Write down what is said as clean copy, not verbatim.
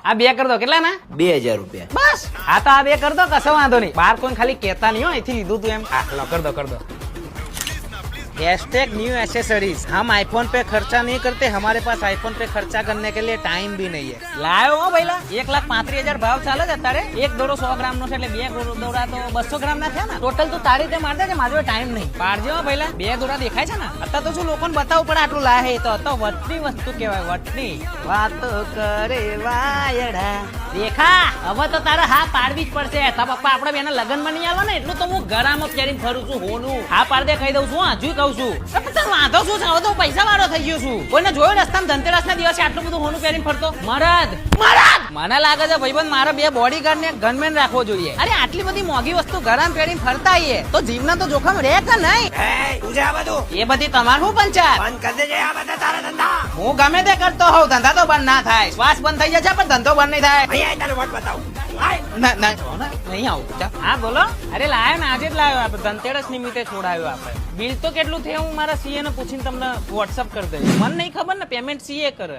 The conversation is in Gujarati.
આ 2 કર દો. કેટલા ના? 2000 રૂપિયા. બસ. હા તો આ 2 કર દો, કશો વાંધો નહીં. બાર કોઈ ખાલી કહેતા નહીં હો, અહીંથી લીધું તું એમ. હા લો, કર દો. #New accessories. हम आईफोन पे खर्चा नहीं करते, हमारे पास आईफोन पे खर्चा करने के लिए टाइम भी नहीं है. लायो हो भैला 1,35,000 ભાવ ચાલે છે અત્યારે. એક દોરો 100 ગ્રામ નો છે એટલે 2 દોરા તો 200 ગ્રામ ના થયા ને. ટોટલ તો તારી રીતે મારતા છે, મારો ટાઈમ નહીં. પાડજો હો ભૈલા, 2 દોરા દેખાય છે ને. અત્યારે તો શું લોકોને બતાવવું પડે આટલું લાહે. તો વટની વસ્તુ કહેવાય, વટની વાતો કરે વાયડા. દેખા હવે તો તારે હા પાડવી જ પડશે. તા પપ્પા આપણે બેના લગનમાં નહીં આવવા ને, એટલું તો હું ગળામાં પહેરીને ફરું છું હોનું. હા પાડ દે, કહી દઉં છું. હજુ કહું છું. તાર વાંધો શું છે? હવે તો પૈસા વાળો થઈ ગયો છું. કોઈને જોયું રસ્તામાં ધનતેરસ ના દિવસે આટલું બધું હોનું પહેરીને ફરતો? મરદ મને લાગે છે ભાઈબંધ મારે 2 બોડીગાર્ડ ને ગનમેન રાખવો જોઈએ. અરે આટલી બધી મોંઘી વસ્તુ ગરમ પહેરીને ફરતા આવીએ તો જીવના તો જોખમ રહે કે નહીં? એ બધી તમાર શું પંચાયત? બંધ કરી દેજે આ બધા તારા ધંધા. હું ગમે તે કરતો હોઉં, ધંધા તો બંધ ના થાય. શ્વાસ બંધ થઈ જશે પણ ધંધો બંધ નહીં થાય. અહીંયા તારે વટ બતાવું. નહીં આવું. હા બોલો. અરે લાયો ને, આજે જ લાવ્યો. આપણે ધનતેરસ નિમિત્તે છોડાયો. આપણે બિલ તો કેટલું થયું હું મારા સીએ ને પૂછીને તમને વોટ્સઅપ કરી દઈશ. મને નહીં ખબર ને, પેમેન્ટ સીએ કરે.